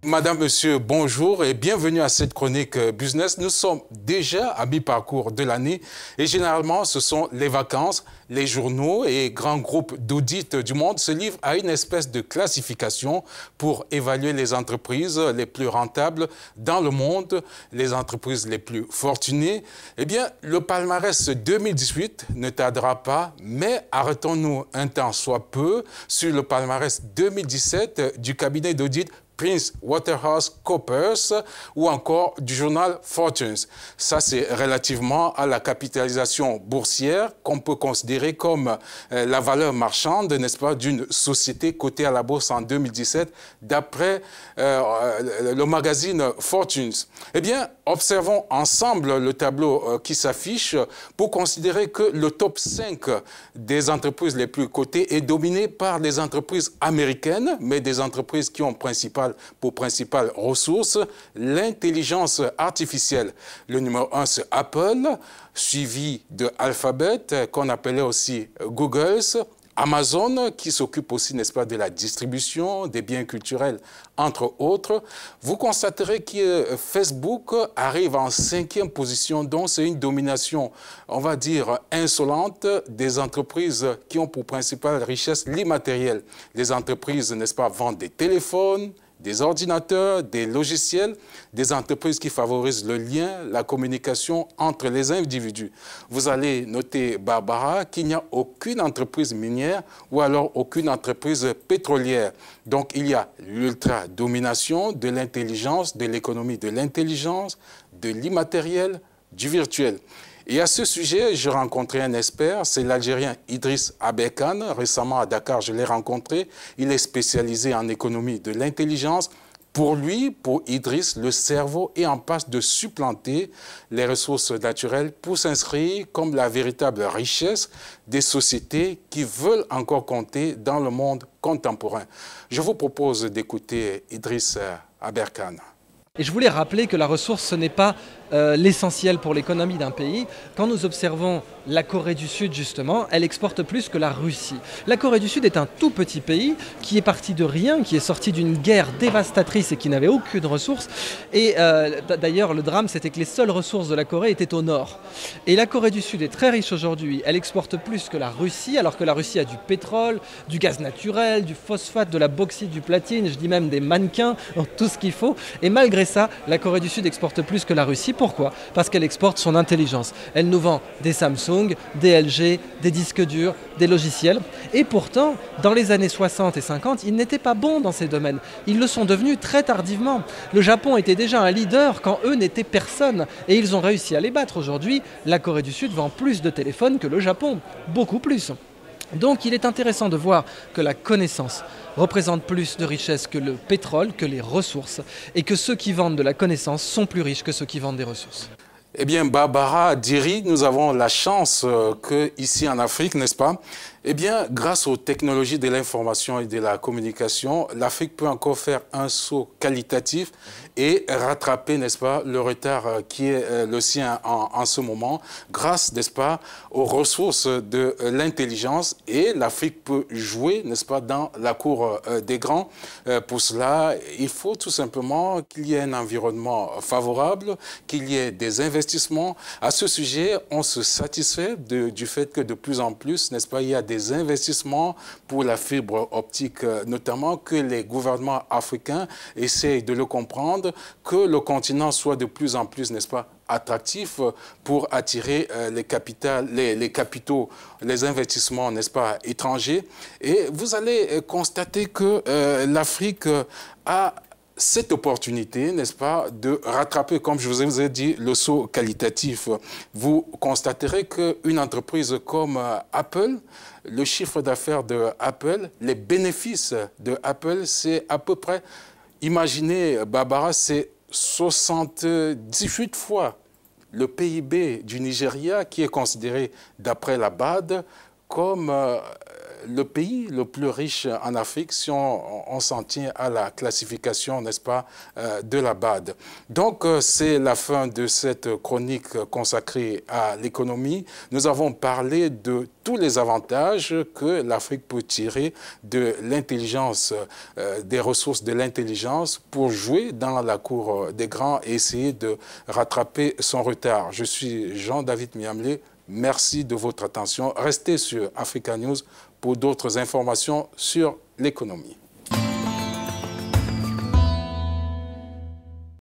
Madame, Monsieur, bonjour et bienvenue à cette chronique business. Nous sommes déjà à mi-parcours de l'année et généralement, ce sont les vacances. Les journaux et grands groupes d'audit du monde se livrent à une espèce de classification pour évaluer les entreprises les plus rentables dans le monde, les entreprises les plus fortunées. Eh bien, le palmarès 2018 ne tardera pas, mais arrêtons-nous un temps soit peu sur le palmarès 2017 du cabinet d'audit PricewaterhouseCoopers ou encore du journal Fortunes. Ça, c'est relativement à la capitalisation boursière qu'on peut considérer comme la valeur marchande, n'est-ce pas, d'une société cotée à la bourse en 2017, d'après le magazine Fortunes. Eh bien, observons ensemble le tableau qui s'affiche pour considérer que le top 5 des entreprises les plus cotées est dominé par des entreprises américaines, mais des entreprises qui ont pour principale ressource l'intelligence artificielle. Le numéro 1, c'est Apple, suivi de Alphabet, qu'on appelait aussi Google, Amazon, qui s'occupe aussi, n'est-ce pas, de la distribution des biens culturels, entre autres. Vous constaterez que Facebook arrive en 5e position, donc c'est une domination, on va dire, insolente des entreprises qui ont pour principale richesse l'immatériel. Les entreprises, n'est-ce pas, vendent des téléphones, des ordinateurs, des logiciels, des entreprises qui favorisent le lien, la communication entre les individus. Vous allez noter, Barbara, qu'il n'y a aucune entreprise minière ou alors aucune entreprise pétrolière. Donc, il y a l'ultra-domination de l'intelligence, de l'économie de l'intelligence, de l'immatériel, du virtuel. Et à ce sujet, j'ai rencontré un expert, c'est l'Algérien Idriss Aberkane. Récemment à Dakar, je l'ai rencontré. Il est spécialisé en économie de l'intelligence. Pour lui, pour Idriss, le cerveau est en passe de supplanter les ressources naturelles pour s'inscrire comme la véritable richesse des sociétés qui veulent encore compter dans le monde contemporain. Je vous propose d'écouter Idriss Aberkane. Et je voulais rappeler que la ressource, ce n'est pas l'essentiel pour l'économie d'un pays. Quand nous observons la Corée du Sud, justement, elle exporte plus que la Russie. La Corée du Sud est un tout petit pays qui est parti de rien, qui est sorti d'une guerre dévastatrice et qui n'avait aucune ressource. Et d'ailleurs, le drame, c'était que les seules ressources de la Corée étaient au nord. Et la Corée du Sud est très riche aujourd'hui. Elle exporte plus que la Russie, alors que la Russie a du pétrole, du gaz naturel, du phosphate, de la bauxite, du platine, je dis même des mannequins, tout ce qu'il faut. Et malgré ça, la Corée du Sud exporte plus que la Russie. Pourquoi? Parce qu'elle exporte son intelligence. Elle nous vend des Samsung, des LG, des disques durs, des logiciels. Et pourtant, dans les années 60 et 50, ils n'étaient pas bons dans ces domaines. Ils le sont devenus très tardivement. Le Japon était déjà un leader quand eux n'étaient personne. Et ils ont réussi à les battre. Aujourd'hui, la Corée du Sud vend plus de téléphones que le Japon. Beaucoup plus. Donc il est intéressant de voir que la connaissance représente plus de richesse que le pétrole, que les ressources, et que ceux qui vendent de la connaissance sont plus riches que ceux qui vendent des ressources. Eh bien, Barbara Diri, nous avons la chance qu'ici en Afrique, n'est-ce pas, eh bien, grâce aux technologies de l'information et de la communication, l'Afrique peut encore faire un saut qualitatif et rattraper, n'est-ce pas, le retard qui est le sien en ce moment, grâce, n'est-ce pas, aux ressources de l'intelligence. Et l'Afrique peut jouer, n'est-ce pas, dans la cour des grands. Pour cela, il faut tout simplement qu'il y ait un environnement favorable, qu'il y ait des investissements. À ce sujet, on se satisfait du fait que de plus en plus, n'est-ce pas, il y a des investissements pour la fibre optique, notamment que les gouvernements africains essayent de le comprendre, que le continent soit de plus en plus, n'est-ce pas, attractif pour attirer les capitaux, les investissements, n'est-ce pas, étrangers. Et vous allez constater que l'Afrique a cette opportunité, n'est-ce pas, de rattraper, comme je vous ai dit, le saut qualitatif. Vous constaterez qu'une entreprise comme Apple, le chiffre d'affaires de Apple, les bénéfices de Apple, c'est à peu près, imaginez, Barbara, c'est 78 fois le PIB du Nigeria, qui est considéré, d'après la BAD, comme le pays le plus riche en Afrique si on s'en tient à la classification, n'est-ce pas, de la BAD. Donc, c'est la fin de cette chronique consacrée à l'économie. Nous avons parlé de tous les avantages que l'Afrique peut tirer de l'intelligence, des ressources de l'intelligence pour jouer dans la cour des grands et essayer de rattraper son retard. Je suis Jean-David Miamlé. Merci de votre attention. Restez sur Africa News pour d'autres informations sur l'économie.